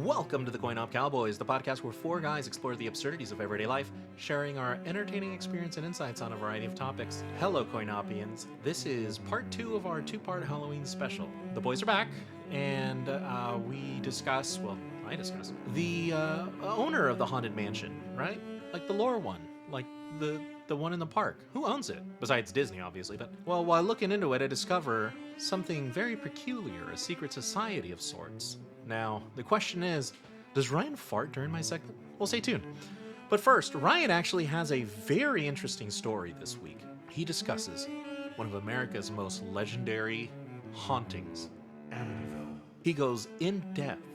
Welcome to the CoinOp Cowboys, the podcast where four guys explore the absurdities of everyday life, sharing our entertaining experience and insights on a variety of topics. Hello, CoinOp-ians. This is part 2 of our 2-part Halloween special. The boys are back, and I discuss, the owner of the haunted mansion, right? Like the lore one, like the one in the park. Who owns it? Besides Disney, obviously. But, well, while looking into it, I discover something very peculiar, a secret society of sorts. Now, the question is, does Ryan fart during my segment? Well, stay tuned. But first, Ryan actually has a very interesting story this week. He discusses one of America's most legendary hauntings, Amityville. He goes in depth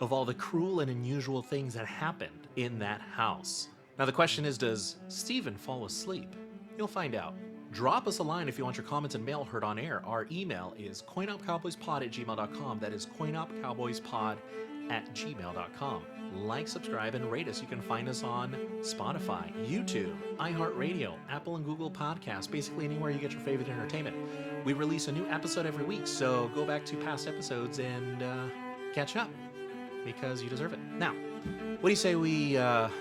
of all the cruel and unusual things that happened in that house. Now, the question is, does Steven fall asleep? You'll find out. Drop us a line if you want your comments and mail heard on air. Our email is coinopcowboyspod@gmail.com. That is coinopcowboyspod@gmail.com. Like, subscribe, and rate us. You can find us on Spotify, YouTube, iHeartRadio, Apple and Google Podcasts, basically anywhere you get your favorite entertainment. We release a new episode every week, so go back to past episodes and catch up, because you deserve it. Now, what do you say we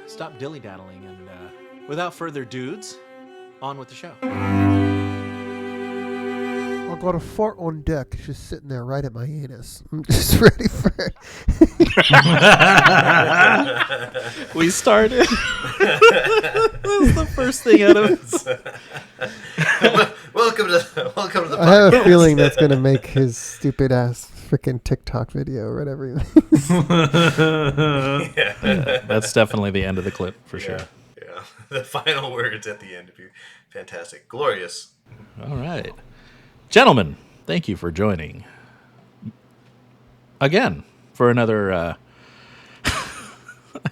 stop dilly-daddling and without further dudes, on with the show. I got a fart on deck. It's just sitting there right at my anus. I'm just ready for it. We started. That was the first thing out of Welcome to the podcast. I have a feeling that's going to make his stupid ass freaking TikTok video or whatever. Yeah. That's definitely the end of the clip for sure. Yeah, the final words at the end would be fantastic. Glorious. All right. Gentlemen, thank you for joining. Again, for another... I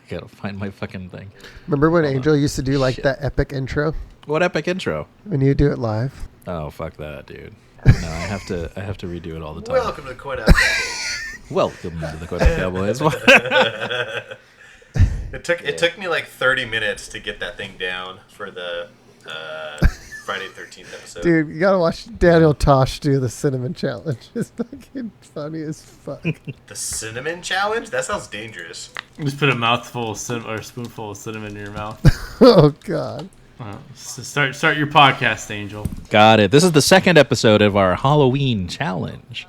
gotta find my fucking thing. Remember when Angel used to do like that epic intro? What epic intro? When you do it live? Oh, fuck that, dude. No, I have to redo it all the time. Welcome to the CoinOp Cowboys. Welcome to the CoinOp Cowboys. It took me like 30 minutes to get that thing down for the Friday the 13th episode. Dude, you gotta watch Daniel Tosh do the cinnamon challenge. It's fucking funny as fuck. The cinnamon challenge? That sounds dangerous. Just put a mouthful of or a spoonful of cinnamon in your mouth. Oh, God. So start your podcast, Angel. Got it. This is the second episode of our Halloween challenge.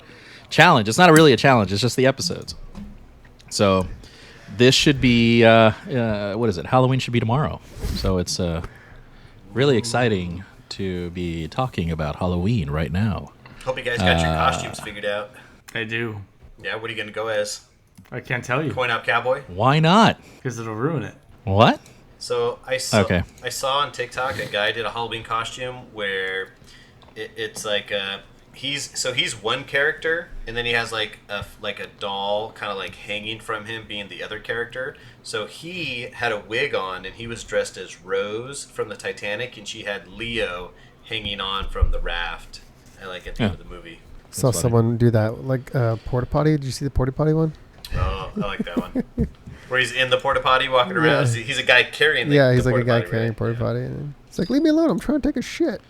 It's not really a challenge. It's just the episodes. So this should be, what is it? Halloween should be tomorrow. So it's really exciting to be talking about Halloween right now. Hope you guys got your costumes figured out. I do. Yeah, what are you going to go as? I can't tell you. CoinOp Cowboy? Why not? Because it'll ruin it. What? So I saw on TikTok a guy did a Halloween costume where it's like he's one character, and then he has like a doll kind of like hanging from him being the other character. So he had a wig on, and he was dressed as Rose from the Titanic, and she had Leo hanging on from the raft at the end of the movie. Saw someone do that, like porta potty. Did you see the porta potty one? Oh, I like that one. Where he's in the porta potty walking around. Yeah. He's a guy carrying the he's like a guy potty, carrying right? porta potty. And it's like, leave me alone. I'm trying to take a shit.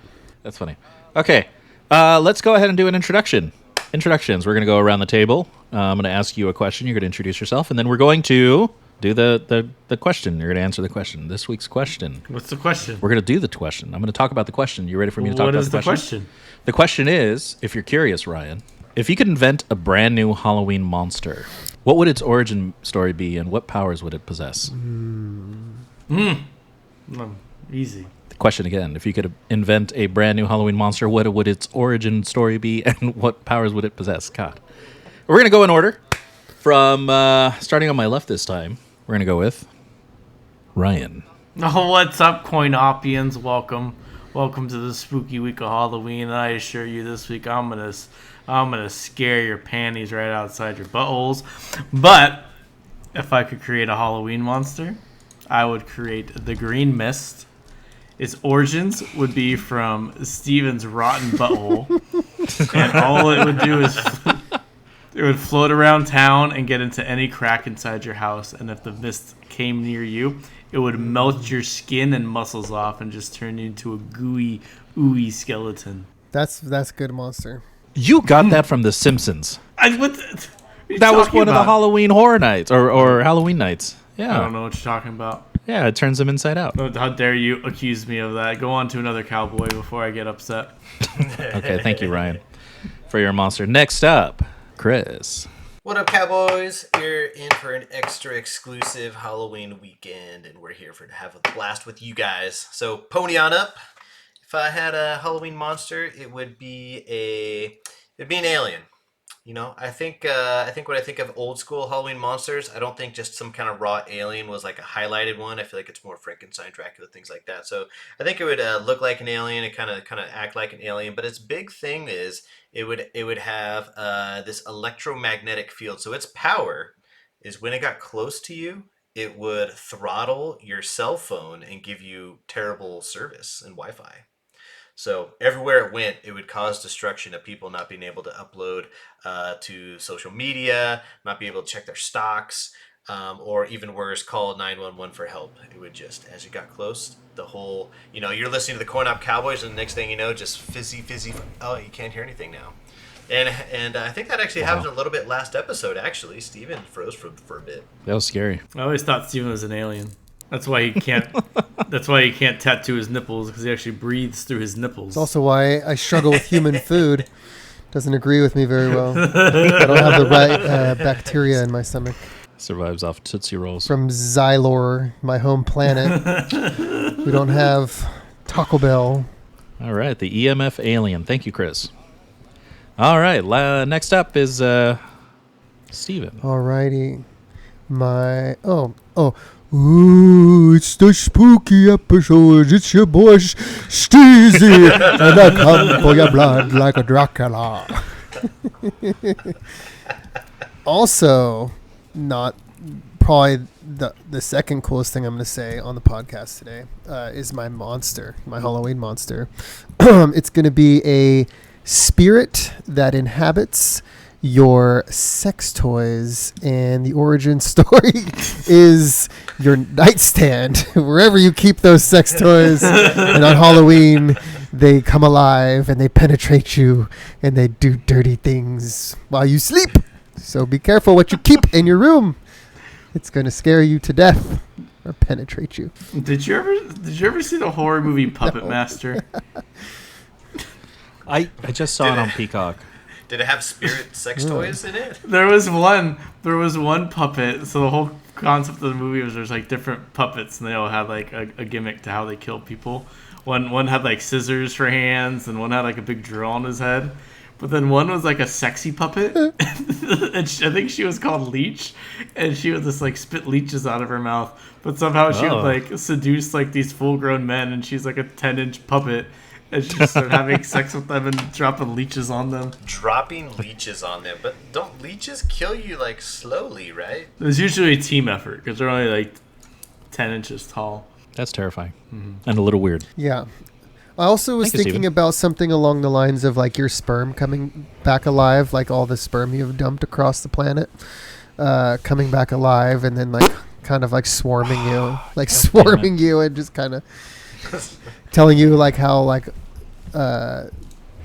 That's funny. Okay, let's go ahead and do an introduction. Introductions. We're going to go around the table. I'm going to ask you a question. You're going to introduce yourself, and then we're going to do the question. You're going to answer the question. This week's question. What's the question? We're going to do the question. I'm going to talk about the question. You ready for me to talk about the question? What is the question? The question is, if you're curious, Ryan, if you could invent a brand new Halloween monster, what would its origin story be, and what powers would it possess? Easy. The question again, if you could invent a brand new Halloween monster, what would its origin story be, and what powers would it possess? God. We're going to go in order from starting on my left this time. We're going to go with Ryan. Oh, what's up, CoinOp-ians? Welcome to the spooky week of Halloween. And I assure you, this week I'm gonna scare your panties right outside your buttholes. But if I could create a Halloween monster, I would create the Green Mist. Its origins would be from Steven's rotten butthole, and all it would do is it would float around town and get into any crack inside your house. And if the mist came near you, it would melt your skin and muscles off and just turn you into a gooey, ooey skeleton. That's a good monster. You got that from The Simpsons. That was one of the Halloween horror nights or Halloween nights. Yeah. I don't know what you're talking about. Yeah, it turns them inside out. How dare you accuse me of that? Go on to another cowboy before I get upset. Okay, thank you, Ryan, for your monster. Next up, Chris. What up, Cowboys? You're in for an extra exclusive Halloween weekend, and we're here to have a blast with you guys. So pony on up. If I had a Halloween monster, it would be an alien. You know, I think when I think of old school Halloween monsters, I don't think just some kind of raw alien was like a highlighted one. I feel like it's more Frankenstein, Dracula, things like that. So I think it would look like an alien and kind of act like an alien. But its big thing is it would have this electromagnetic field. So its power is when it got close to you, it would throttle your cell phone and give you terrible service and Wi-Fi. So everywhere it went, it would cause destruction of people not being able to upload to social media, not be able to check their stocks, or even worse, call 911 for help. It would just, as you got close, the whole, you're listening to the CoinOp Cowboys, and the next thing you know, just fizzy. Oh, you can't hear anything now. And I think that actually happened a little bit last episode, actually. Steven froze for a bit. That was scary. I always thought Steven was an alien. That's why he can't. That's why he can't tattoo his nipples, because he actually breathes through his nipples. It's also why I struggle with human food. Doesn't agree with me very well. I don't have the right bacteria in my stomach. Survives off Tootsie Rolls. From Xylor, my home planet. We don't have Taco Bell. All right, the EMF alien. Thank you, Chris. All right, next up is Steven. All righty. Ooh, it's the spooky episode. It's your boy Steezy, and I come for your blood like a Dracula. Also, not probably the second coolest thing I'm going to say on the podcast today is my monster, my Halloween monster. It's going to be a spirit that inhabits your sex toys, and the origin story is your nightstand, wherever you keep those sex toys. And on Halloween, they come alive and they penetrate you and they do dirty things while you sleep. So be careful what you keep in your room. It's going to scare you to death or penetrate you. Did you ever see the horror movie Puppet Master? I just saw it on Peacock. Did it have spirit sex toys in it? There was one puppet. So the whole concept of the movie was there's like different puppets, and they all had like a gimmick to how they kill people. One had like scissors for hands, and one had like a big drill on his head. But then one was like a sexy puppet, and I think she was called Leech, and she would just like spit leeches out of her mouth. But somehow she would like seduce like these full-grown men, and she's like a 10-inch puppet. And she started having sex with them and dropping leeches on them. Dropping leeches on them? But don't leeches kill you, like, slowly, right? It's usually a team effort, because they're only, like, 10 inches tall. That's terrifying. Mm-hmm. And a little weird. Yeah. I also was thinking about something along the lines of, like, your sperm coming back alive, like all the sperm you've dumped across the planet, coming back alive, and then, like, kind of, like, swarming you. Like, swarming you and just kind of telling you like how like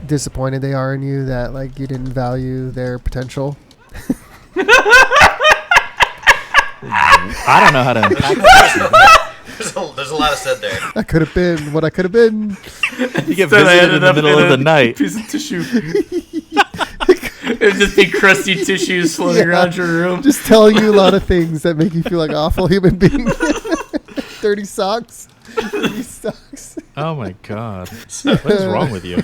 disappointed they are in you, that like you didn't value their potential. I don't know how to unpack that. There's a lot of said there. I could have been what I could have been. You get visited in the middle of the night. Piece of tissue. It'd just be crusty tissues floating around your room. Just telling you a lot of things that make you feel like awful human beings. Dirty socks. Dirty socks. Oh my God. What is wrong with you?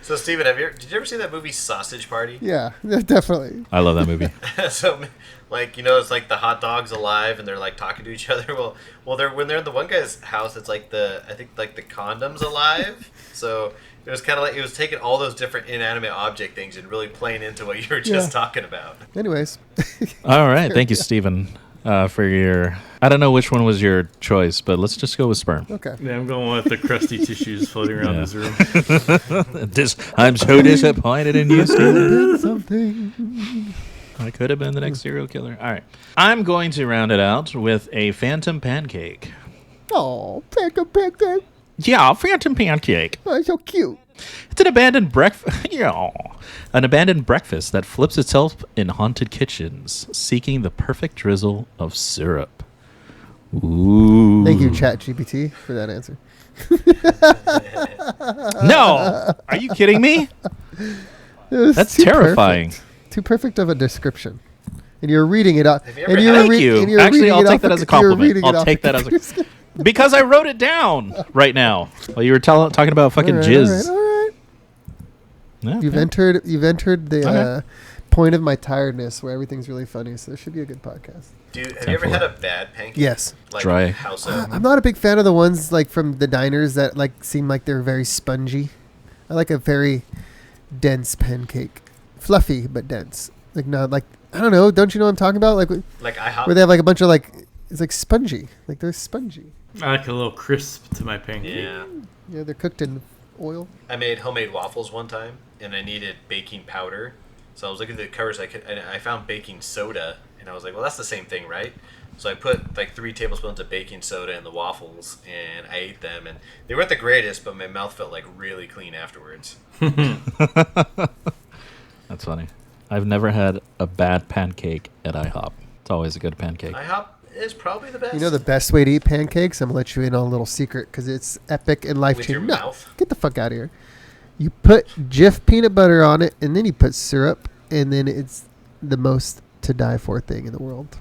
So Steven, did you ever see that movie Sausage Party? Yeah, definitely. I love that movie. So, like, it's like the hot dog's alive and they're like talking to each other. Well, when they're in the one guy's house, it's like the condom's alive. So it was kind of like it was taking all those different inanimate object things and really playing into what you were just talking about. Anyways. All right, thank you, Steven, for your. I don't know which one was your choice, but let's just go with sperm. Okay. Yeah, I'm going with the crusty tissues floating around his room. I'm so disappointed in you, Steven. Something. I could have been the next serial killer. All right. I'm going to round it out with a phantom pancake. Oh, pancake. Yeah, phantom pancake. Oh, so cute. It's an abandoned breakfast. An abandoned breakfast that flips itself in haunted kitchens, seeking the perfect drizzle of syrup. Ooh. Thank you, ChatGPT, for that answer. No, are you kidding me? That's too terrifying. Too perfect of a description. And you're reading it off. Thank you. Actually, I'll take that as a compliment. I'll take that as a because I wrote it down right now while you were talking about fucking jizz. All right. Yeah, You've entered the point of my tiredness where everything's really funny, so this should be a good podcast. Dude, have you ever had a bad pancake? Yes. Like Dry. House of? I'm not a big fan of the ones like from the diners that like seem like they're very spongy. I like a very dense pancake, fluffy but dense. Like not like I don't know. Don't you know what I'm talking about? Like IHOP? where they have like a bunch of like it's like spongy. Like they're spongy. I like a little crisp to my pancake. Yeah. Yeah, they're cooked in oil. I made homemade waffles one time, and I needed baking powder. So I was looking at the covers. I found baking soda, and I was like, well, that's the same thing, right? So I put like 3 tablespoons of baking soda in the waffles, and I ate them, and they weren't the greatest, but my mouth felt like really clean afterwards. That's funny. I've never had a bad pancake at IHOP. It's always a good pancake. IHOP is probably the best. You know the best way to eat pancakes? I'm going to let you in on a little secret because it's epic and life-changing. With your mouth? Get the fuck out of here. You put Jif peanut butter on it, and then you put syrup, and then it's the most to die for thing in the world.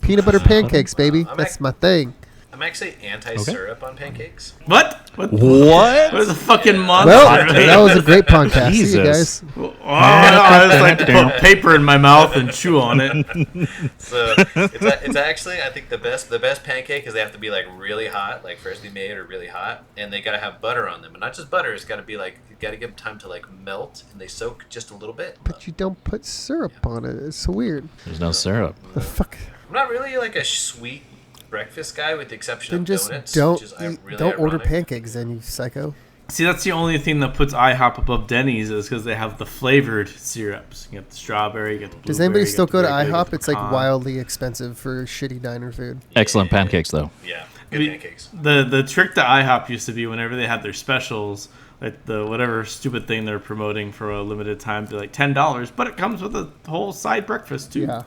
Peanut butter pancakes, baby. That's my thing. I'm actually anti-syrup on pancakes. What? What? What is a fucking monster? Well, that was a great podcast. See you Jesus. guys. Oh, I just like to put paper in my mouth and chew on it. So it's actually, I think the best pancake is they have to be like really hot, like freshly made or really hot, and they gotta have butter on them, and not just butter. It's gotta be like you gotta give them time to like melt, and they soak just a little bit. But you don't put syrup on it. It's so weird. There's no syrup. The fuck? I'm not really like a sweet breakfast guy, with the exception Then of just donuts. don't which is really don't order ironic. pancakes then, you psycho. See, that's the only thing that puts IHOP above Denny's is because they have the flavored syrups. You get the strawberry, you get the blueberry. Does anybody you still get go the to regular, you IHOP? get the It's like pecan. wildly expensive for shitty diner food. Excellent pancakes, though. Yeah, I good mean, pancakes. The trick to IHOP used to be whenever they had their specials, like the whatever stupid thing they're promoting for a limited time, they're like $10, but it comes with a whole side breakfast too. Yeah.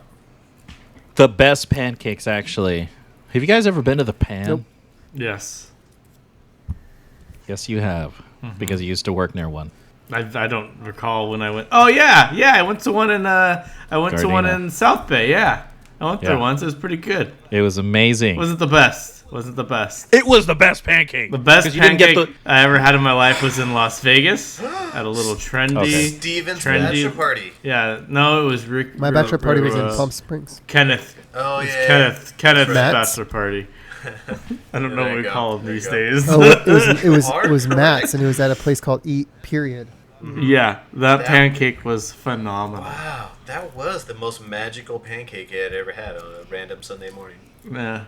The best pancakes, actually. Have you guys ever been to the Pan? Nope. Yes. Yes, you have, because you used to work near one. I don't recall when I went. Oh yeah, I went to one in Gardena. in South Bay. Yeah, I went there Yeah. once. It was pretty good. It was amazing. Wasn't the best. It was the best pancake. The best 'Cause you didn't pancake get the- I ever had in my life was in Las Vegas at a little trendy. Okay. Steven's trendy. bachelor party. Yeah, no, it was Rick. My bachelor party was in uh, Palm Springs. Kenneth. Oh It was yeah. Kenneth's Matt's? bachelor party. I don't know There what you we go. call them There you these go. days. Oh, it was Hardcore. Matt's, and it was at a place called Eat Period. Yeah, that pancake was phenomenal. Wow, that was the most magical pancake I had ever had on a random Sunday morning. Yeah.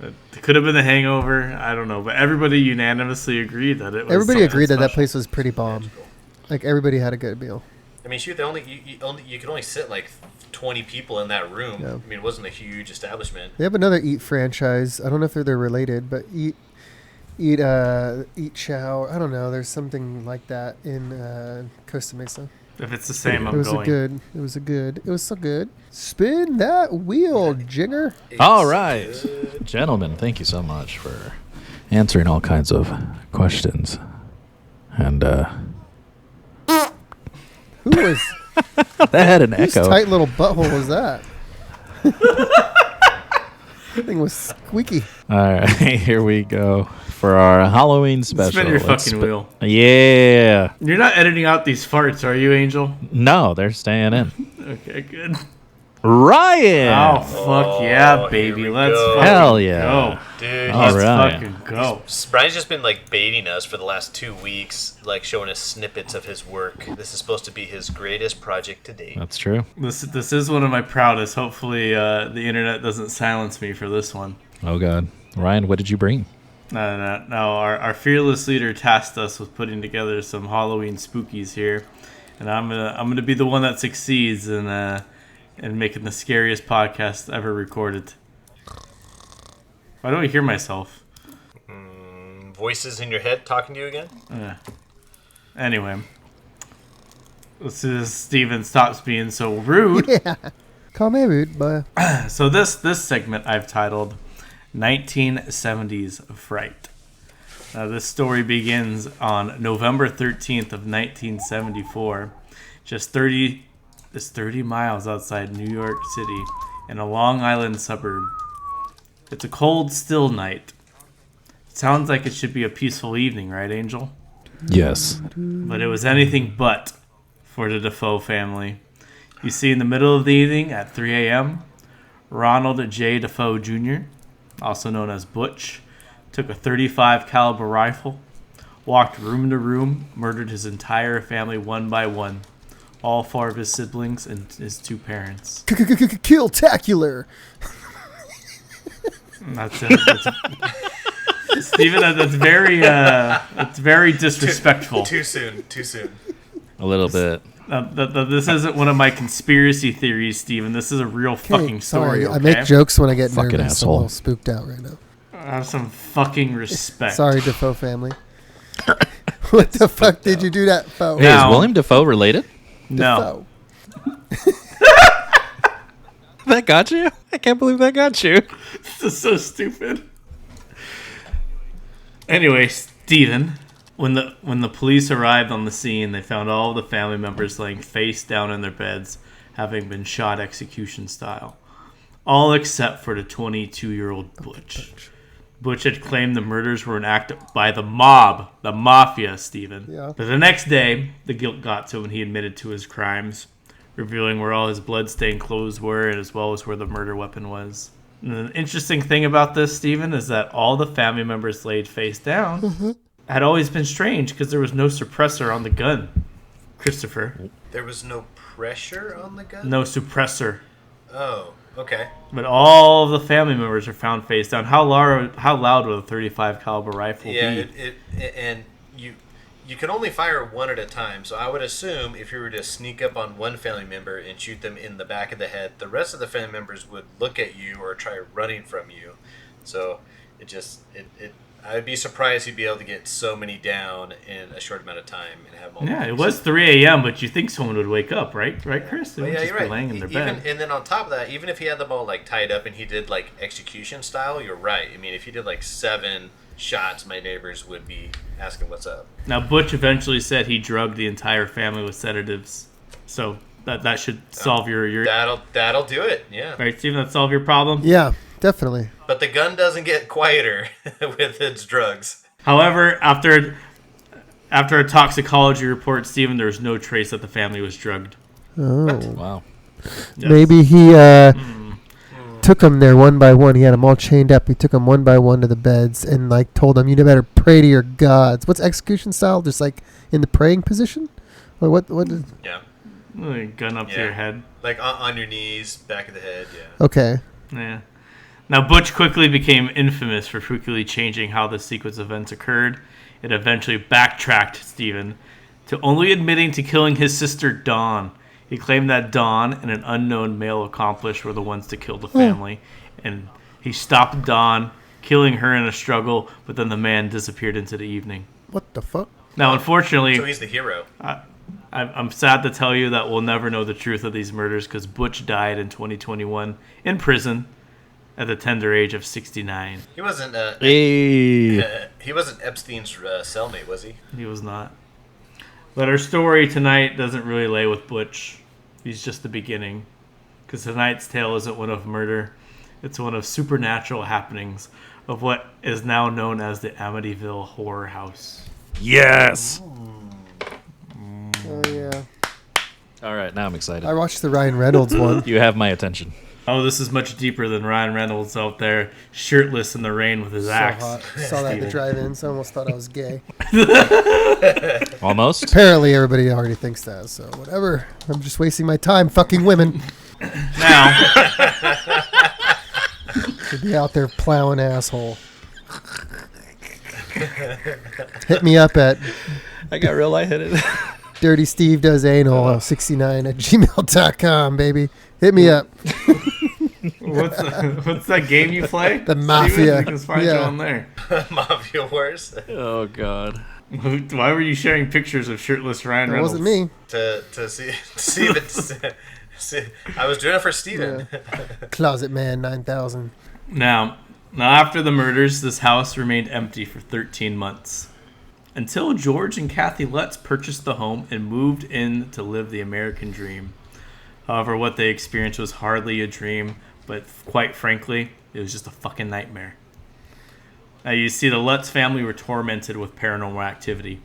It could have been the hangover. I don't know, but everybody unanimously agreed that it was. Everybody something agreed that that special. place was pretty bomb. Like everybody had a good meal. I mean, shoot, you could only sit like 20 people in that room. Yeah. I mean, it wasn't a huge establishment. They have another Eat franchise. I don't know if they're related, but Eat Chow. I don't know. There's something like that in Costa Mesa. If it's the same, It I'm was going. It was so good. Spin that wheel, Jigger. All right. Gentlemen, thank you so much for answering all kinds of questions. And Who was that had an whose echo. tight little butthole was that? That thing was squeaky. All right, here we go for our Halloween special. Spin your Let's fucking wheel. Yeah. You're not editing out these farts, are you, Angel? No, they're staying in. Okay, good. Ryan. Oh, fuck yeah, here baby. we Let's go. fucking Hell yeah. go. Dude, All Let's right. fucking go. Brian's just been like baiting us for the last 2 weeks, like showing us snippets of his work. This is supposed to be his greatest project to date. That's true. This is one of my proudest. Hopefully, the internet doesn't silence me for this one. Oh, God. Ryan, what did you bring? No. Our fearless leader tasked us with putting together some Halloween spookies here, and I'm gonna be the one that succeeds in making the scariest podcast ever recorded. Why don't I hear myself? Voices in your head talking to you again? Anyway, as soon as Steven stops being so rude. Yeah. Call me rude, boy. So this segment I've titled 1970s Fright. This story begins on November 13th of 1974, just 30 miles outside New York City in a Long Island suburb. It's a cold, still night. It sounds like it should be a peaceful evening, right, Angel? Yes. But it was anything but for the Defoe family. You see, in the middle of the evening at 3 a.m., Ronald J. Defoe Jr., also known as Butch, took a .35 caliber rifle, walked room to room, murdered his entire family one by one, all 4 of his siblings and his 2 parents. Kill-tacular. That's it. Steven, that's very disrespectful. Too soon. A little bit. This isn't one of my conspiracy theories, Steven. This is a real fucking story. Sorry, I make jokes when I get Fucking nervous. asshole. I'm a little spooked out right now. Have some fucking respect. Sorry, Defoe family. What the fuck did you do that, Defoe? Hey, is William Defoe related? No. That got you? I can't believe that got you. This is so stupid. Anyway, Steven, when the police arrived on the scene, they found all of the family members laying face down in their beds, having been shot execution style. All except for the 22-year-old Butch. Butch had claimed the murders were an act by the mob, the mafia, Steven. Yeah. But the next day, the guilt got to him and he admitted to his crimes, revealing where all his blood-stained clothes were and as well as where the murder weapon was. And the interesting thing about this, Steven, is that all the family members laid face down had always been strange because there was no suppressor on the gun. Christopher. There was no pressure on the gun? No suppressor. Oh, okay. But all of the family members are found face down. How loud would a .35 caliber rifle be? And you can only fire one at a time. So I would assume if you were to sneak up on one family member and shoot them in the back of the head, the rest of the family members would look at you or try running from you. So I'd be surprised you'd be able to get so many down in a short amount of time and have multiple. Yeah, it was 3 a.m., but you think someone would wake up, right? Right, Chris? They would just you're be right. laying in their bed. And then on top of that, even if he had them all like tied up and he did like execution style, you're right. I mean, if he did like 7 shots, my neighbors would be asking what's up. Now, Butch eventually said he drugged the entire family with sedatives, so that should solve your That'll do it. Yeah. right, Steven. That solve your problem. Yeah, definitely. But the gun doesn't get quieter with its drugs. However, after a toxicology report, Steven, there was no trace that the family was drugged. Oh. Wow. Yes. Maybe he took them there one by one. He had them all chained up. He took them one by one to the beds and like told them, "You better pray to your gods." What's execution style? Just like in the praying position? Or what? Yeah. Gun up to your head. Like on your knees, back of the head, yeah. Okay. Yeah. Now, Butch quickly became infamous for frequently changing how the sequence of events occurred. It eventually backtracked, Steven, to only admitting to killing his sister, Dawn. He claimed that Dawn and an unknown male accomplice were the ones to kill the family. And he stopped Dawn, killing her in a struggle, but then the man disappeared into the evening. What the fuck? Now, unfortunately, So he's the hero. I'm sad to tell you that we'll never know the truth of these murders because Butch died in 2021 in prison at the tender age of 69. He wasn't. Hey. He wasn't Epstein's cellmate, was he? He was not. But our story tonight doesn't really lay with Butch. He's just the beginning. Because tonight's tale isn't one of murder. It's one of supernatural happenings of what is now known as the Amityville Horror House. Yes. Oh yeah. All right, now I'm excited. I watched the Ryan Reynolds one. You have my attention. Oh, this is much deeper than Ryan Reynolds out there, shirtless in the rain with his axe. So hot. Saw that at the drive-in, so I almost thought I was gay. Almost. Apparently, everybody already thinks that, so whatever. I'm just wasting my time fucking women. Now, Should be out there plowing asshole. Hit me up at I got real lightheaded. Dirty Steve Does Anal 69 at gmail.com, baby. Hit me up. what's that game you play? The Mafia. You can find you on there. Mafia Wars. Oh, God. Why were you sharing pictures of shirtless Ryan Reynolds? It wasn't me. To see if it's... I was doing it for Steven. Yeah. Closet Man 9000. Now, after the murders, this house remained empty for 13 months. Until George and Kathy Lutz purchased the home and moved in to live the American dream. However, what they experienced was hardly a dream, but quite frankly, it was just a fucking nightmare. Now, you see, the Lutz family were tormented with paranormal activity.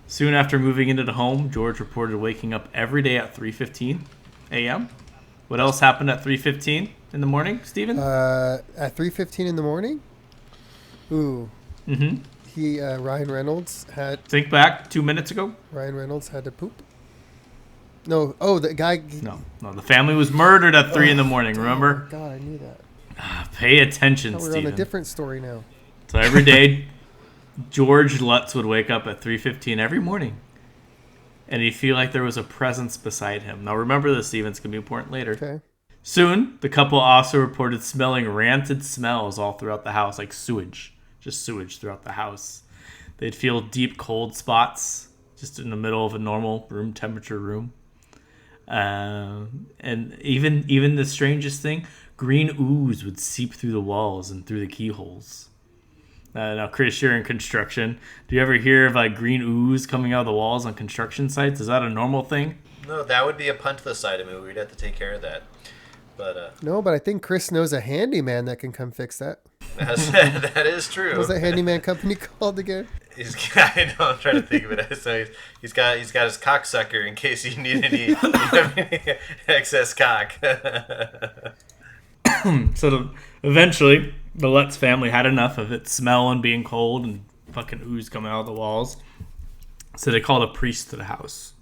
Soon after moving into the home, George reported waking up every day at 3:15 a.m. What else happened at 3:15 in the morning, Steven? At 3:15 in the morning? Ooh. Mm-hmm. Ryan Reynolds had... Think back 2 minutes ago. Ryan Reynolds had to poop? No. Oh, the guy... No. The family was murdered at 3 in the morning, remember? Oh, God, I knew that. Pay attention, We're Steven. on a different story now. So every day, George Lutz would wake up at 3:15 every morning. And he'd feel like there was a presence beside him. Now remember this, Steven. It's going to be important later. Okay. Soon, the couple also reported smelling rancid smells all throughout the house, like sewage. Just sewage throughout the house. They'd feel deep cold spots just in the middle of a normal room temperature room. And even the strangest thing, green ooze would seep through the walls and through the keyholes. Now, Chris, you're in construction. Do you ever hear of like green ooze coming out of the walls on construction sites? Is that a normal thing? No, that would be a punt to the side of me. We'd have to take care of that. But No, but I think Chris knows a handyman that can come fix that. that is true. What was that handyman company called again? I know, I'm trying to think of it. So he's got his cocksucker in case you need any excess cock. So eventually, the Lutz family had enough of it smelling, being cold, and fucking ooze coming out of the walls. So they called a priest to the house.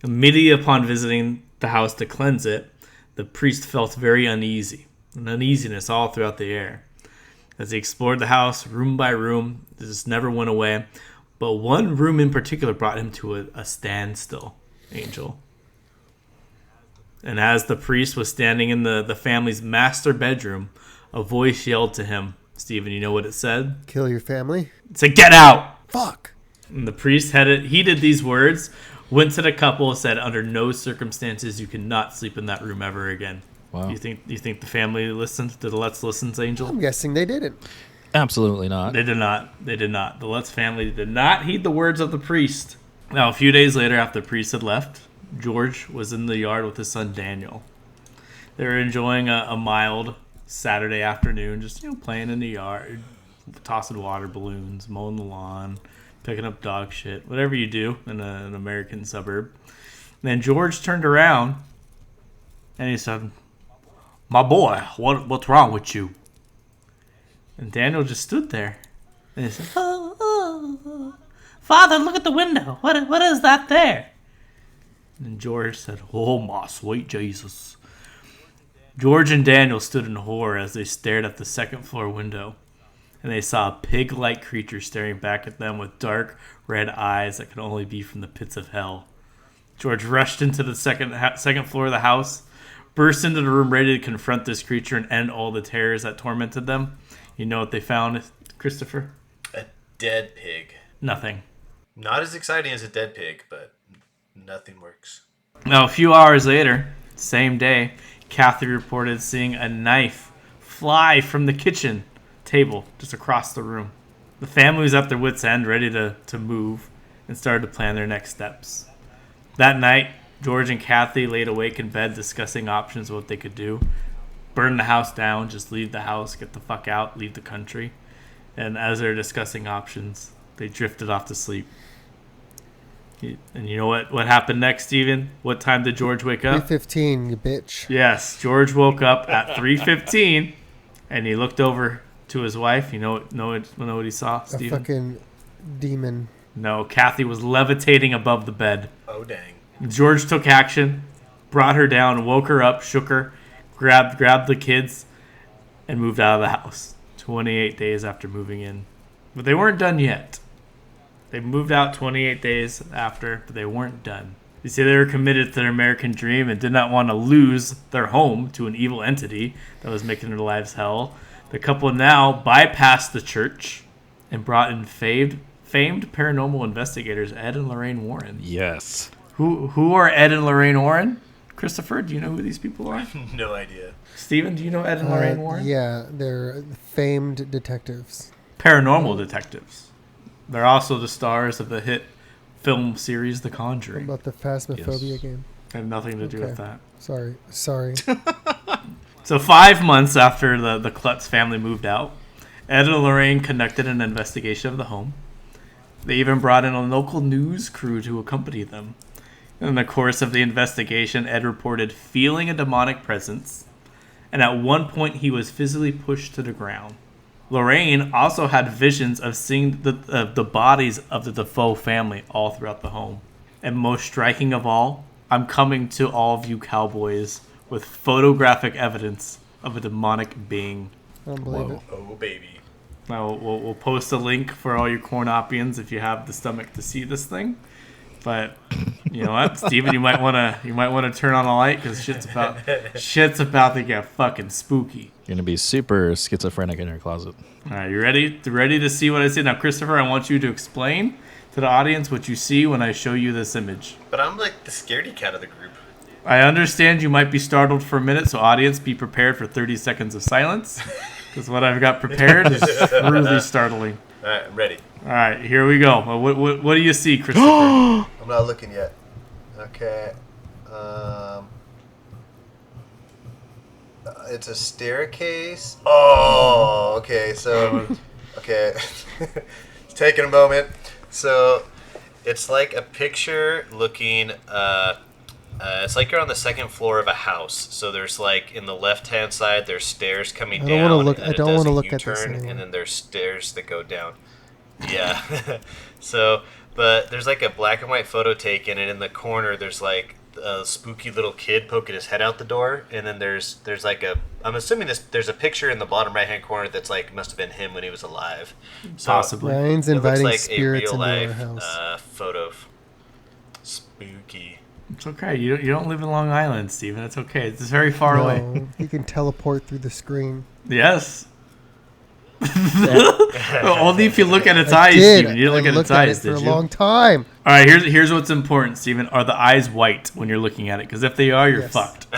Immediately upon visiting the house to cleanse it, the priest felt very uneasy, an uneasiness all throughout the air. As he explored the house room by room, this never went away. But one room in particular brought him to a standstill, Angel. And as the priest was standing in the family's master bedroom, a voice yelled to him. Steven, you know what it said? Kill your family? It said, "Get out!" Fuck! And the priest heeded these words, went to the couple, said, "Under no circumstances you cannot sleep in that room ever again." Wow. You think the family listened? Did the Lutz listen, Angel? I'm guessing they didn't. Absolutely not. They did not. The Lutz family did not heed the words of the priest. Now, a few days later, after the priest had left, George was in the yard with his son Daniel. They were enjoying a mild Saturday afternoon, just playing in the yard, tossing water balloons, mowing the lawn, picking up dog shit, whatever you do in an American suburb. And then George turned around and he said, "My boy, what's wrong with you?" And Daniel just stood there. And he said, "Father, look at the window. What is that there?" And George said, "Oh, my sweet Jesus." George and Daniel stood in horror as they stared at the second floor window. And they saw a pig-like creature staring back at them with dark red eyes that could only be from the pits of hell. George rushed into the second floor of the house, burst into the room ready to confront this creature and end all the terrors that tormented them. You know what they found, Christopher? A dead pig. Nothing. Not as exciting as a dead pig, but nothing works. Now, a few hours later, same day, Kathy reported seeing a knife fly from the kitchen table just across the room. The family was at their wits' end, ready to move, and started to plan their next steps. That night, George and Kathy laid awake in bed discussing options of what they could do. Burn the house down, just leave the house, get the fuck out, leave the country. And as they're discussing options, they drifted off to sleep. And you know what happened next, Steven? What time did George wake up? 3:15, you bitch. Yes, George woke up at 3:15, and he looked over to his wife. You know what he saw, A Steven? fucking demon. No, Kathy was levitating above the bed. Oh, dang. George took action, brought her down, woke her up, shook her, grabbed the kids, and moved out of the house. 28 days after moving in. But they weren't done yet. They moved out 28 days after, but they weren't done. You see, they were committed to their American dream and did not want to lose their home to an evil entity that was making their lives hell. The couple now bypassed the church and brought in famed paranormal investigators Ed and Lorraine Warren. Yes. Who are Ed and Lorraine Warren? Christopher, do you know who these people are? No idea. Steven, do you know Ed and Lorraine Warren? Yeah, they're famed detectives. Paranormal detectives. They're also the stars of the hit film series The What Conjuring. about the Phasmophobia game? I have nothing to do with that. Sorry. So 5 months after the Klutz family moved out, Ed and Lorraine conducted an investigation of the home. They even brought in a local news crew to accompany them. In the course of the investigation, Ed reported feeling a demonic presence, and at one point he was physically pushed to the ground. Lorraine also had visions of seeing the bodies of the Defoe family all throughout the home. And most striking of all, I'm coming to all of you cowboys with photographic evidence of a demonic being. I don't believe it. Oh, baby. Now we'll post a link for all your CoinOp-ians if you have the stomach to see this thing. But you know what, Steven, you might wanna turn on a light because shit's about to get fucking spooky. You're gonna be super schizophrenic in your closet. All right, you ready? Ready to see what I see now, Christopher? I want you to explain to the audience what you see when I show you this image. But I'm like the scaredy cat of the group. I understand you might be startled for a minute, so audience, be prepared for 30 seconds of silence. Because what I've got prepared is truly startling. All right, I'm ready. All right, here we go. What do you see, Christopher? I'm not looking yet. Okay. It's a staircase. Oh, okay. So, okay. It's taking a moment. So, it's like a picture looking. It's like you're on the second floor of a house. So there's like in the left-hand side, there's stairs coming down. I don't want to look at this anymore. And then there's stairs that go down. Yeah. So, but there's like a black and white photo taken, and in the corner there's like a spooky little kid poking his head out the door, and then there's like I'm assuming there's a picture in the bottom right hand corner that's like must have been him when he was alive. So Possibly. Ryan's it looks inviting like spirits a real into life our house. photo. Spooky. It's okay. You don't live in Long Island, Steven. It's okay. It's very far away. No, he can teleport through the screen. Yes. Only if you look at its eyes, Steven. You didn't look at its eyes, for did a you? long time. All right, here's what's important, Steven. Are the eyes white when you're looking at it? Because if they are, you're Yes. fucked.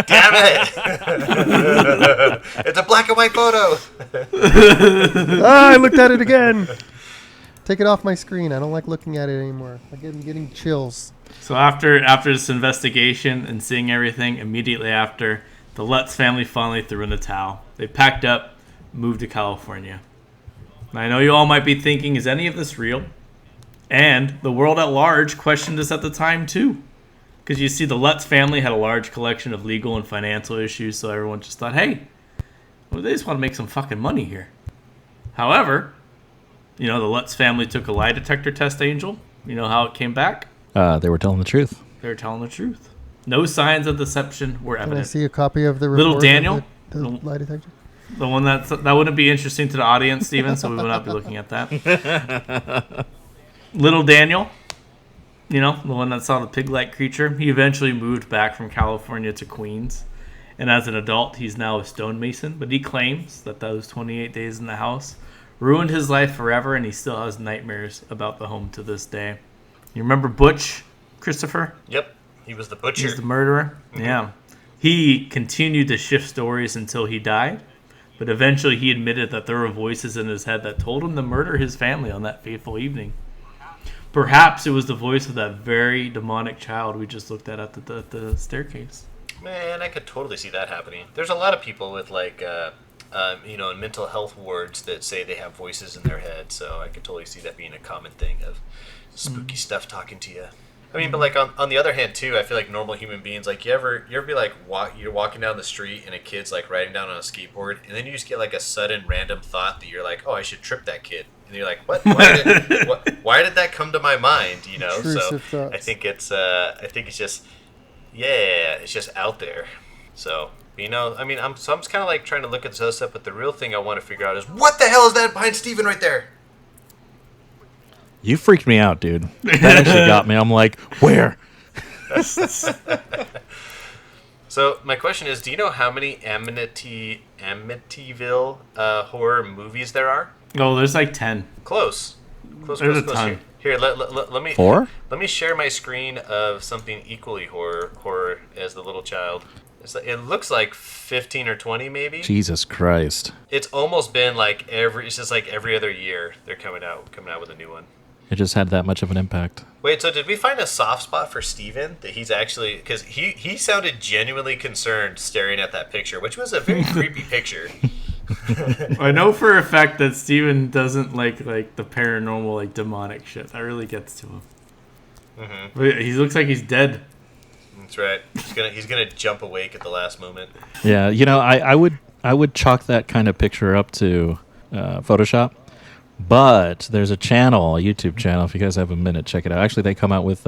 Damn it! It's a black and white photo. I looked at it again. Take it off my screen. I don't like looking at it anymore. I'm getting chills. So after this investigation and seeing everything, immediately after, the Lutz family finally threw in the towel. They packed up, moved to California. Now, I know you all might be thinking, is any of this real? And the world at large questioned this at the time too. Because you see, the Lutz family had a large collection of legal and financial issues, so everyone just thought, hey, well, they just want to make some fucking money here. However, the Lutz family took a lie detector test, Angel. You know how it came back? They were telling the truth. They were telling the truth. No signs of deception were Can I evident. see a copy of the report? Little Daniel? Of the lie detector? The one that wouldn't be interesting to the audience, Steven, so we would not be looking at that. Little Daniel, the one that saw the pig-like creature, he eventually moved back from California to Queens. And as an adult, he's now a stonemason, but he claims that those 28 days in the house ruined his life forever, and he still has nightmares about the home to this day. You remember Butch, Christopher? Yep, he was the butcher. He's the murderer? Mm-hmm. Yeah. He continued to shift stories until he died, but eventually he admitted that there were voices in his head that told him to murder his family on that fateful evening. Perhaps it was the voice of that very demonic child we just looked at the staircase. Man, I could totally see that happening. There's a lot of people with like, in mental health wards that say they have voices in their head, so I could totally see that being a common thing of spooky stuff talking to you. I mean, but like on the other hand too, I feel like normal human beings, like you ever be like you're walking down the street and a kid's like riding down on a skateboard, and then you just get like a sudden random thought that you're like, oh, I should trip that kid, and you're like, what? Why did that come to my mind? Intrusive So thoughts. I think it's just it's just out there. So I'm just kind of like trying to look at this other stuff, but the real thing I want to figure out is what the hell is that behind Steven right there? You freaked me out, dude. That actually got me. I'm like, where? So my question is, do you know how many Amityville horror movies there are? Oh, there's like 10. Close. Close. There's Close. a Close. ton. Here, let me 4? Let me share my screen of something equally horror as the little child. It looks like 15 or 20 maybe. Jesus Christ! It's almost been like it's just like every other year they're coming out with a new one. It just had that much of an impact. Wait, so did we find a soft spot for Steven? That he's actually, because he sounded genuinely concerned staring at that picture, which was a very creepy picture. I know for a fact that Steven doesn't like the paranormal, like demonic shit. That really gets to him. Mm-hmm. But he looks like he's dead. That's right. He's gonna jump awake at the last moment. Yeah, I would chalk that kind of picture up to Photoshop. But there's a YouTube channel. If you guys have a minute, check it out. Actually, they come out with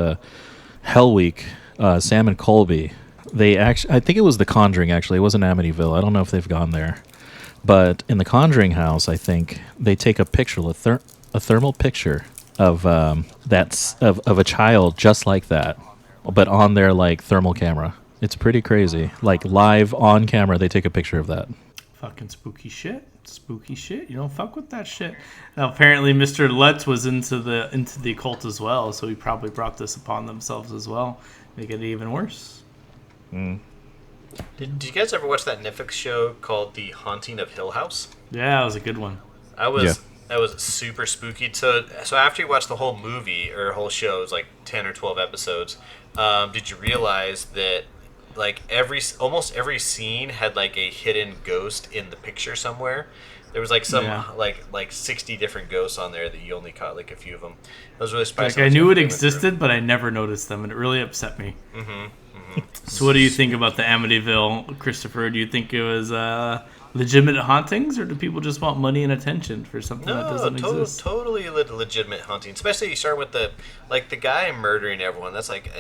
Hell Week. Sam and Colby. I think it was The Conjuring. Actually, it wasn't Amityville. I don't know if they've gone there. But in the Conjuring house, I think they take a picture, a thermal picture of of a child just like that, but on their like thermal camera. It's pretty crazy. Like live on camera, they take a picture of that. Fucking spooky shit. Spooky shit. You don't fuck with that shit. Now, apparently, Mr. Lutz was into the occult as well, so he probably brought this upon themselves as well, make it even worse. Did you guys ever watch that Netflix show called The Haunting of Hill House? Yeah, that was a good one. That was super spooky. So after you watch the whole movie or whole show, it was like 10 or 12 episodes. Did you realize that like almost every scene had like a hidden ghost in the picture somewhere? There was like some like 60 different ghosts on there that you only caught like a few of them. That was really spicy. Like I knew it existed, but I never noticed them, and it really upset me. So what do you think about the Amityville, Christopher? Do you think it was legitimate hauntings, or do people just want money and attention for something that doesn't exist? Totally legitimate haunting. Especially you start with the guy murdering everyone. That's like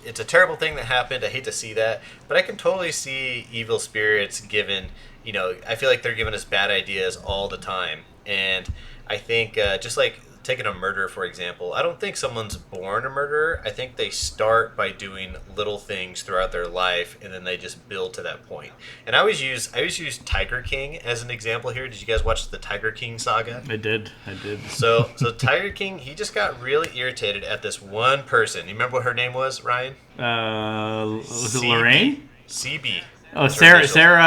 it's a terrible thing that happened. I hate to see that, but I can totally see evil spirits given. I feel like they're giving us bad ideas all the time, and I think just like taking a murder for example, I don't think someone's born a murderer. I think they start by doing little things throughout their life, and then they just build to that point. And I always use Tiger King as an example here. Did you guys watch the Tiger King saga? I did. So Tiger King, he just got really irritated at this one person. You remember what her name was, Ryan? Was it Lorraine? CB. Oh, Sarah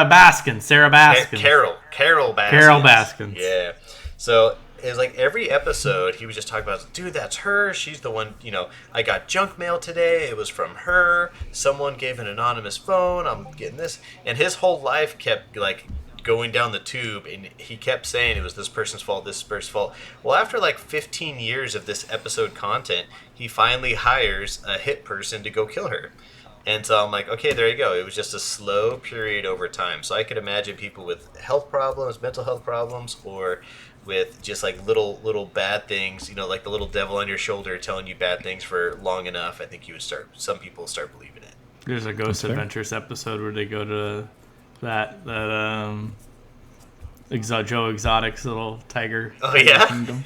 Baskins. Carol Baskins. Carol Baskins. Yeah. So it was like every episode he was just talking about, dude, that's her. She's the one, I got junk mail today. It was from her. Someone gave an anonymous phone. I'm getting this. And his whole life kept like going down the tube, and he kept saying it was this person's fault, this person's fault. Well, after like 15 years of this episode content, he finally hires a hit person to go kill her. And so I'm like, okay, there you go. It was just a slow period over time. So I could imagine people with health problems, mental health problems, or with just like little bad things, like the little devil on your shoulder telling you bad things for long enough. I think some people start believing it. There's a Ghost Adventures episode where they go to that Joe Exotic's little tiger. Oh yeah, kingdom.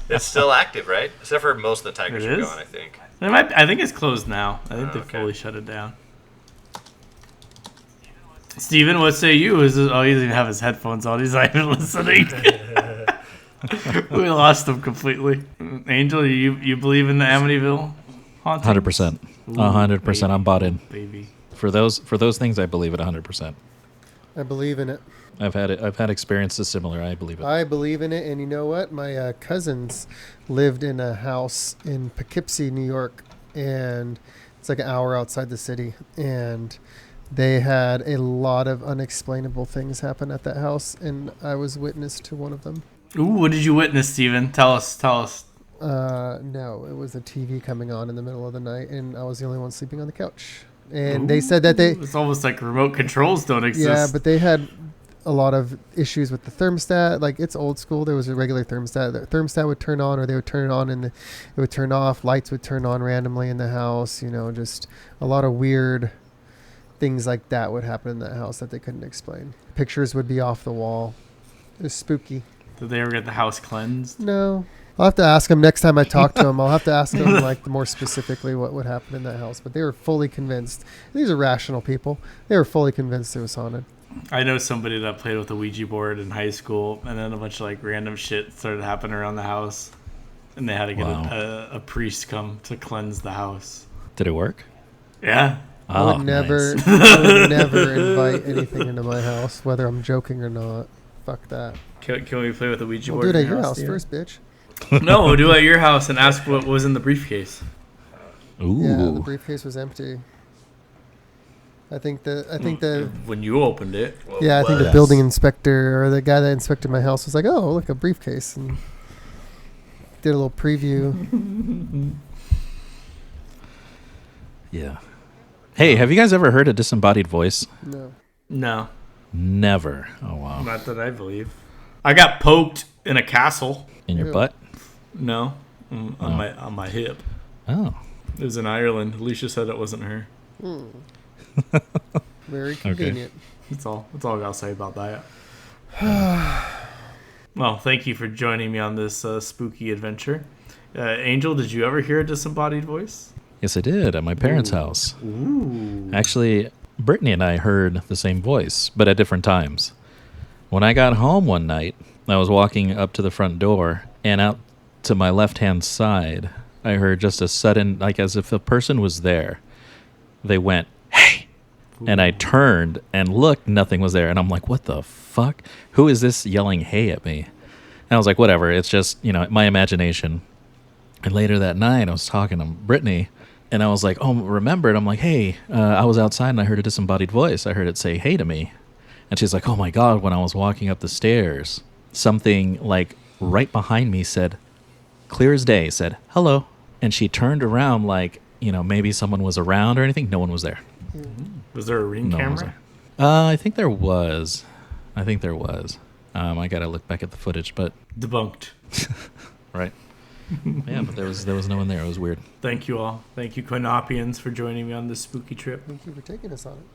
It's still active, right? Except for most of the tigers are gone, I think. I think it's closed now. I think they fully shut it down. Steven, what say you? He doesn't even have his headphones on. He's not even listening. We lost him completely. Angel, you believe in the Amityville hauntings? 100%. 100%. I'm bought in. Baby. For those things, I believe it 100%. I believe in it. I've had experiences similar. I believe it. I believe in it, and you know what? My cousins lived in a house in Poughkeepsie, New York, and it's like an hour outside the city, and they had a lot of unexplainable things happen at that house, and I was witness to one of them. Ooh, what did you witness, Steven? Tell us. No, it was a TV coming on in the middle of the night, and I was the only one sleeping on the couch. And they said that it's almost like remote controls don't exist. Yeah, but they had a lot of issues with the thermostat. Like, it's old school. There was a regular thermostat. The thermostat would turn on, or they would turn it on and it would turn off. Lights would turn on randomly in the house. Just a lot of weird things like that would happen in that house that they couldn't explain. Pictures would be off the wall. It was spooky. Did they ever get the house cleansed? No. I'll have to ask them next time I talk to them. I'll have to ask them like more specifically what would happen in that house. But they were fully convinced. These are rational people. They were fully convinced it was haunted. I know somebody that played with a Ouija board in high school, and then a bunch of like random shit started happening around the house, and they had to get a priest come to cleanse the house. Did it work? Yeah. I would never, nice. I would never invite anything into my house, whether I'm joking or not. Fuck that. Can we play with a Ouija We'll board? do it at your house first, bitch. No, we'll do it at your house and ask what was in the briefcase. Ooh. Yeah, the briefcase was empty. I think the When you opened it. Well, yeah, I think the Yes. building inspector or the guy that inspected my house was like, "Oh, look, a briefcase," and did a little preview. Yeah. Hey, have you guys ever heard a disembodied voice? No. No, Never. Oh, wow. not that I believe. I got poked in a castle. In your Ew. butt? No, on my hip. Oh. It was in Ireland. Alicia said it wasn't her. Very convenient. That's all I gotta say about that. Well, thank you for joining me on this spooky adventure. Angel, did you ever hear a disembodied voice? Yes, I did at my parents' house. Ooh. Actually, Brittany and I heard the same voice, but at different times. When I got home one night, I was walking up to the front door, and out to my left-hand side, I heard just a sudden, like as if a person was there. They went, "Hey!" And I turned and looked, nothing was there. And I'm like, what the fuck? Who is this yelling "hey" at me? And I was like, whatever, it's just, my imagination. And later that night, I was talking to Brittany, and I was like, remembered. I'm like, hey, I was outside and I heard a disembodied voice. I heard it say "hey" to me. And she's like, oh my God, when I was walking up the stairs, something like right behind me said, clear as day, said, hello. And she turned around like, maybe someone was around or anything. No one was there. Was there a ring No one was camera? there. I think there was. I gotta look back at the footage, but Debunked. right. Yeah, but there was no one there. It was weird. Thank you all. Thank you, CoinOp-ians, for joining me on this spooky trip. Thank you for taking us on it.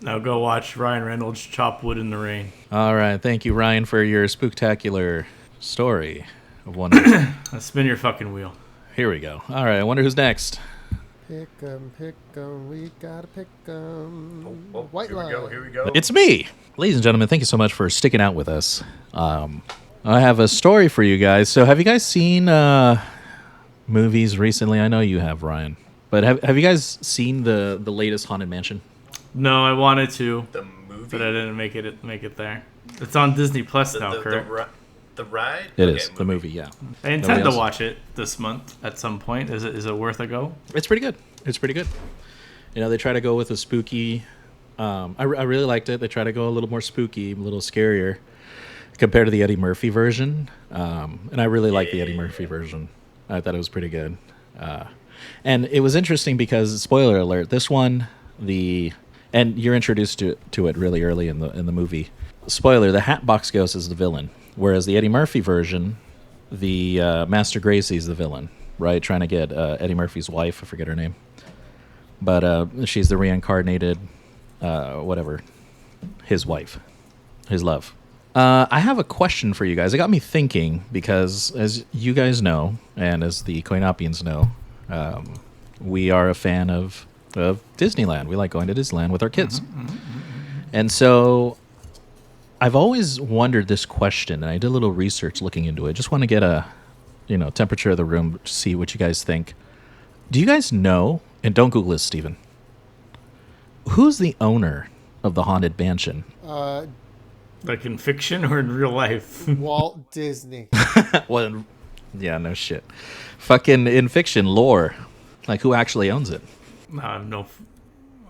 Now go watch Ryan Reynolds chop wood in the rain. All right, thank you, Ryan, for your spooktacular story of one. Now spin your fucking wheel. Here we go. All right, I wonder who's next. Pick 'em, we gotta pick 'em. Oh, White line. Here we go. It's me, ladies and gentlemen. Thank you so much for sticking out with us. I have a story for you guys. So, have you guys seen movies recently? I know you have, Ryan. But have you guys seen the latest Haunted Mansion? No, I wanted to, The movie. but I didn't make it there. It's on Disney Plus now, Kurt. The ride? It Okay, is the movie. Yeah, I intend Nobody to else? watch it this month at some point. Is it worth a go? it's pretty good. It's pretty good. They try to go with a spooky. I really liked it. They try to go a little more spooky, a little scarier, compared to the Eddie Murphy version. And I really like the Eddie Murphy version. I thought it was pretty good. And it was interesting because, spoiler alert, this one, and you're introduced to it really early in the movie. Spoiler: the Hatbox Ghost is the villain, whereas the Eddie Murphy version, the Master Gracie is the villain, right? Trying to get Eddie Murphy's wife. I forget her name, but she's the reincarnated, whatever, his wife, his love. I have a question for you guys. It got me thinking because, as you guys know, and as the CoinOp-ians know, we are a fan of Disneyland. We like going to Disneyland with our kids. And so I've always wondered this question, and I did a little research looking into it. Just want to get a temperature of the room to see what you guys think. Do you guys know, and don't Google this, Steven, who's the owner of the Haunted Mansion? Like in fiction or in real life? Walt Disney. Well, yeah, no shit. Fucking in fiction lore, like who actually owns it? No,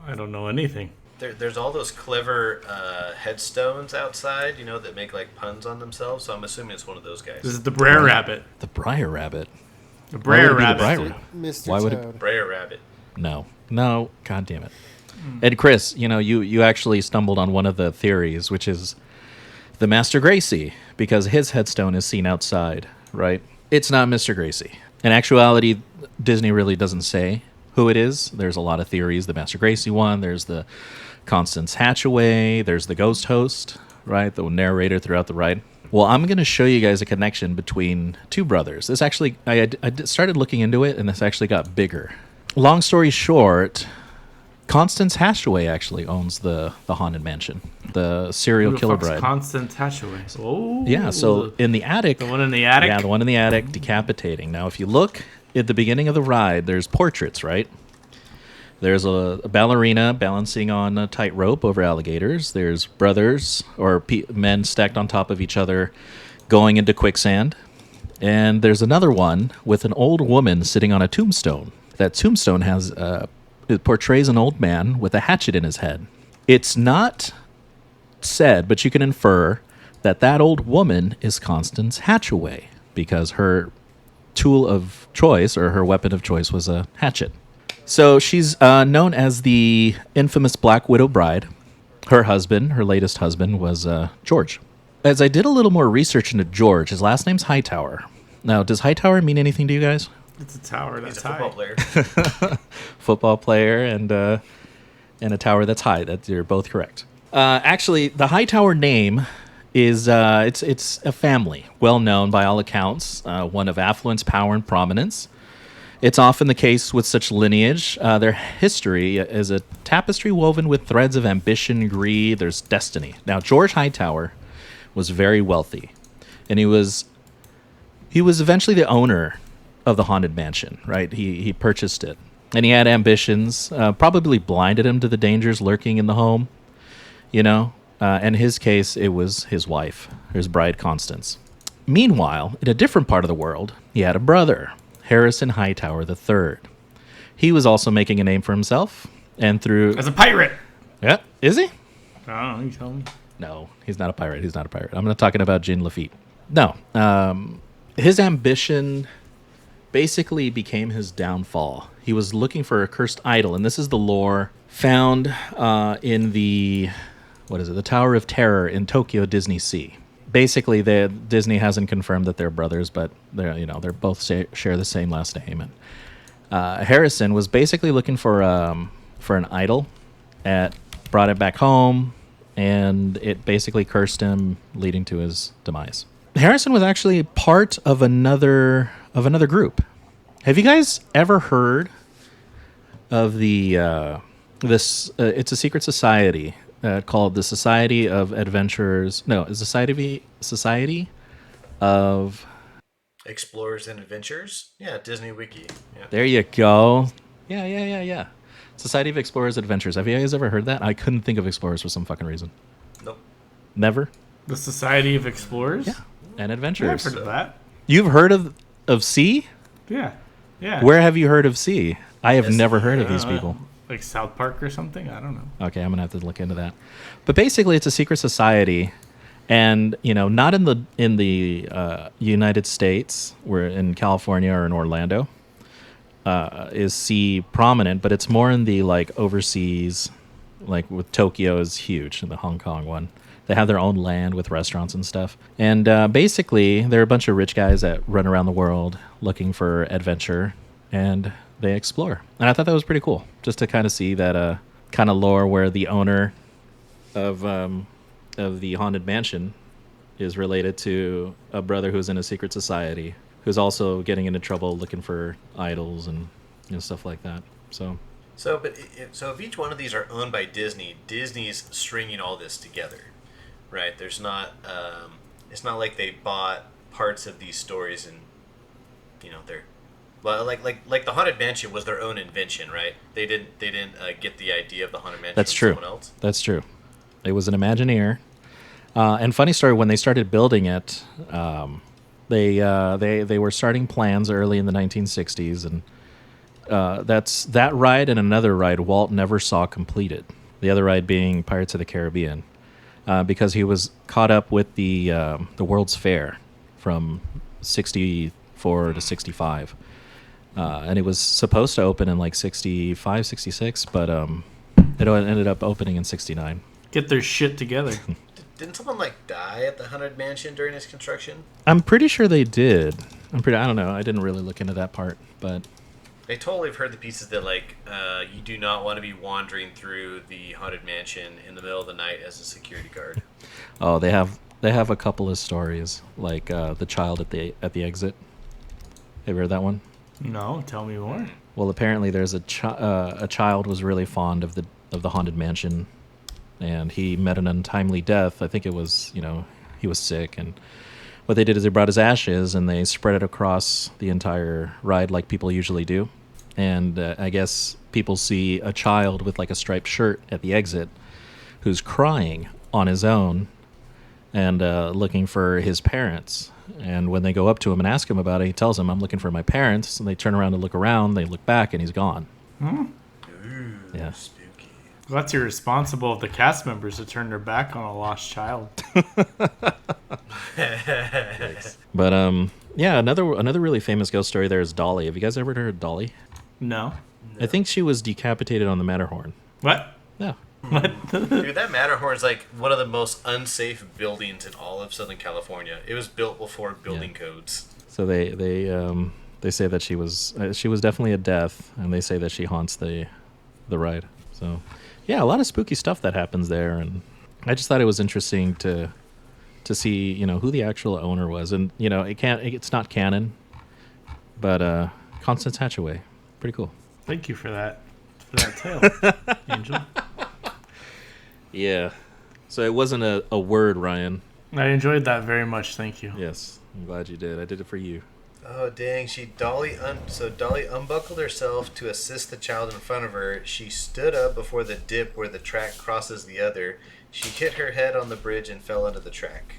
I don't know anything. There's all those clever headstones outside, that make like puns on themselves. So I'm assuming it's one of those guys. This is the Brer Rabbit. The Briar Rabbit. The Why would Brer it be the Rabbit. Briar? Mr. Why would it- Toad. Brer Rabbit. No, God damn it. And Chris, you actually stumbled on one of the theories, which is the Master Gracie, because his headstone is seen outside, right? It's not Mr. Gracie. In actuality, Disney really doesn't say who it is. There's a lot of theories. The Master Gracie one, there's the Constance Hatchaway, there's the ghost host, right? The narrator throughout the ride. Well, I'm going to show you guys a connection between two brothers. This actually, I started looking into it, and this actually got bigger. Long story short, Constance Hatchaway actually owns the Haunted Mansion, the serial Who the killer fuck's bride. Constance Hatchaway. Oh, Yeah, so in the attic. the one in the attic. Yeah, the one in the attic, decapitating. Now, if you look at the beginning of the ride, there's portraits, right? There's a ballerina balancing on a tightrope over alligators. There's brothers or men stacked on top of each other going into quicksand. And there's another one with an old woman sitting on a tombstone. That tombstone it portrays an old man with a hatchet in his head. It's not said, but you can infer that old woman is Constance Hatchaway because her tool of choice or her weapon of choice was a hatchet. So she's known as the infamous Black Widow Bride. Her husband, her latest husband, was George. As I did a little more research into George, his last name's Hightower. Now, does Hightower mean anything to you guys? It's a tower He's that's a football high. player. Football player and a tower that's high. You're both correct. Actually, the Hightower name is it's a family well known by all accounts, one of affluence, power, and prominence. It's often the case with such lineage. Their history is a tapestry woven with threads of ambition, greed. There's destiny. Now, George Hightower was very wealthy, and he was eventually the owner of the haunted mansion. Right? He purchased it, and he had ambitions. Probably blinded him to the dangers lurking in the home. You know, in his case, it was his wife, his bride, Constance. Meanwhile, in a different part of the world, he had a brother, Harrison Hightower III. He was also making a name for himself, and through... As a pirate. Yeah, is he? I don't know, you tell me. No, he's not a pirate. He's not a pirate. I'm not talking about Jean Lafitte. No. His ambition basically became his downfall. He was looking for a cursed idol, and this is the lore found in the... What is it? The Tower of Terror in Tokyo Disney Sea. Basically, Disney hasn't confirmed that they're brothers, but they're both share the same last name. And Harrison was basically looking for an idol, brought it back home, and it basically cursed him, leading to his demise. Harrison was actually part of another group. Have you guys ever heard of this? It's a secret society. Called the Society of Adventurers. No, is Society of Explorers and Adventures. Yeah, Disney Wiki. Yeah. There you go. Yeah. Society of Explorers Adventures. Have you guys ever heard that? I couldn't think of Explorers for some fucking reason. Nope. Never? The Society of Explorers? Yeah. And Yeah, Adventurers. I've heard of that. You've heard of C? Yeah. Where have you heard of C? I have Yes. never heard of these people. Like South Park or something? I don't know. Okay, I'm gonna have to look into that. But basically, it's a secret society, and not in the United States, where in California or in Orlando, is C prominent, but it's more in the overseas, like with Tokyo is huge, and the Hong Kong one. They have their own land with restaurants and stuff, and basically, they're a bunch of rich guys that run around the world looking for adventure and they explore. And I thought that was pretty cool, just to kind of see that kind of lore where the owner of the haunted mansion is related to a brother who's in a secret society who's also getting into trouble looking for idols and stuff like that. So if each one of these are owned by Disney, Disney's stringing all this together, right? There's not it's not like they bought parts of these stories and they're like the haunted mansion was their own invention, right? They didn't get the idea of the haunted mansion That's from true. someone else. That's true. It was an Imagineer. And funny story, when they started building it, they were starting plans early in the 1960s, and that ride and another ride Walt never saw completed. The other ride being Pirates of the Caribbean, because he was caught up with the World's Fair from 64 to 65. And it was supposed to open in 65, 66, but it ended up opening in 69. Get their shit together. Didn't someone die at the haunted mansion during its construction? I'm pretty sure they did. I don't know. I didn't really look into that part, but I totally have heard the pieces that you do not want to be wandering through the haunted mansion in the middle of the night as a security guard. Oh, they have a couple of stories, like the child at the exit. Have you heard that one? No, tell me more. Well, apparently there's a child was really fond of the haunted mansion, and he met an untimely death. I think it was, he was sick, and what they did is they brought his ashes and they spread it across the entire ride like people usually do. And I guess people see a child with like a striped shirt at the exit who's crying on his own and looking for his parents. And when they go up to him and ask him about it, he tells them, "I'm looking for my parents." And they turn around to look around. They look back, and he's gone. Ooh, yeah. spooky. Well, that's irresponsible of the cast members to turn their back on a lost child. But yeah, another really famous ghost story there is Dolly. Have you guys ever heard of Dolly? No. I think she was decapitated on the Matterhorn. What? Yeah. What? Dude, that Matterhorn's like one of the most unsafe buildings in all of Southern California. It was built before building codes. So they say that she was definitely a death, and they say that she haunts the ride. So yeah, a lot of spooky stuff that happens there, and I just thought it was interesting to see who the actual owner was, and it's not canon, but Constance Hatchaway, pretty cool. Thank you for that tale, Angel. Yeah. So it wasn't a word, Ryan. I enjoyed that very much. Thank you. Yes, I'm glad you did. I did it for you. Oh dang! Dolly unbuckled herself to assist the child in front of her. She stood up before the dip where the track crosses the other. She hit her head on the bridge and fell under the track,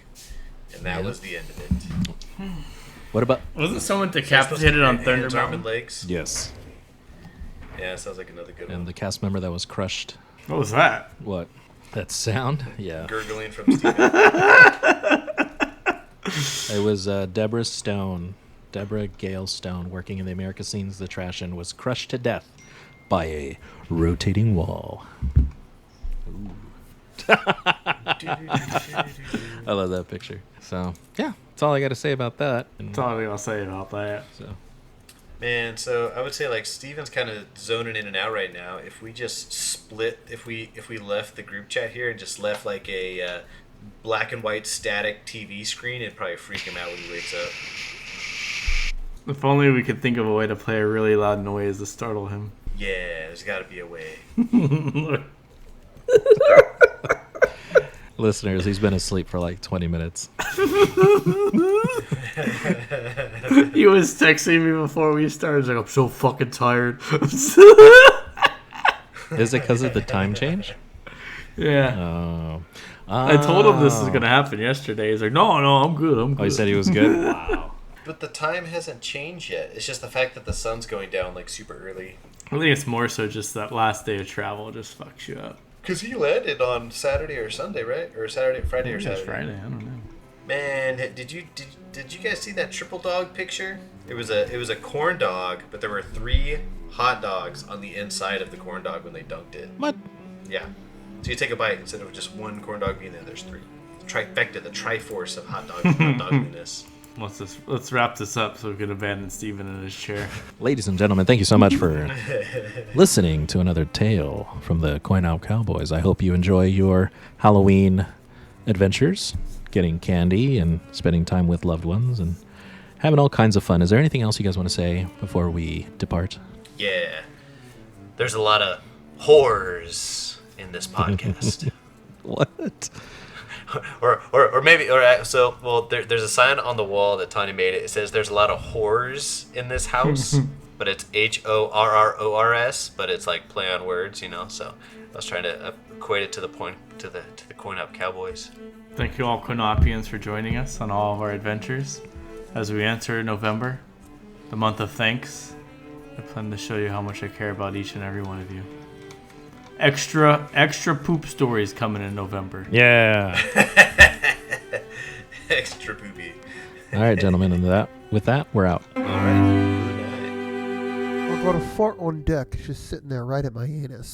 and that was the end of it. What about? Wasn't someone decapitated on Thunder Hands, arm, Mountain? and legs? Yes. Yeah, sounds like another good one. And the cast member that was crushed. What was that? What? That sound? Yeah. Gurgling from Steven. It was Deborah Gale Stone, working in the America Scenes the Trash, and was crushed to death by a rotating wall. Ooh. I love that picture. So, yeah, that's all I got to say about that. That's all I gotta say about that. So, Man, so I would say like Steven's kind of zoning in and out right now. If we just split, if we left the group chat here and just left like a black and white static TV screen, it'd probably freak him out when he wakes up. If only we could think of a way to play a really loud noise to startle him. Yeah, there's got to be a way. listeners, he's been asleep for like 20 minutes. He was texting me before we started. He's like, I'm so fucking tired. Is it because of the time change? Yeah. I told him this is going to happen yesterday. He's like, no, I'm good. Oh, he said he was good? Wow. But the time hasn't changed yet. It's just the fact that the sun's going down like super early. I think it's more so just that last day of travel just fucks you up. Because he landed on Saturday or Sunday, right? Or Friday or Saturday. Friday, I don't know. Man, did you guys see that triple dog picture? It was a corn dog, but there were 3 hot dogs on the inside of the corn dog when they dunked it. What? Yeah. So you take a bite instead of just one corn dog being there. There's 3. The trifecta, the triforce of hot doginess. Let's wrap this up so we can abandon Steven in his chair. Ladies and gentlemen, thank you so much for listening to another tale from the CoinOp Cowboys. I hope you enjoy your Halloween adventures, getting candy and spending time with loved ones and having all kinds of fun. Is there anything else you guys want to say before we depart? Yeah. There's a lot of horrors in this podcast. What? or maybe there's a sign on the wall that Tanya made. It says there's a lot of horrors in this house, but it's HORRORS, but it's like play on words, so I was trying to equate it to the CoinOp Cowboys. Thank you all CoinOp-ians for joining us on all of our adventures as we enter November, the month of thanks. I plan to show you how much I care about each and every one of you. Extra poop stories coming in November. Yeah. Extra poopy. All right, gentlemen, and with that, we're out. All right. Good night. I've got a fart on deck just sitting there right at my anus.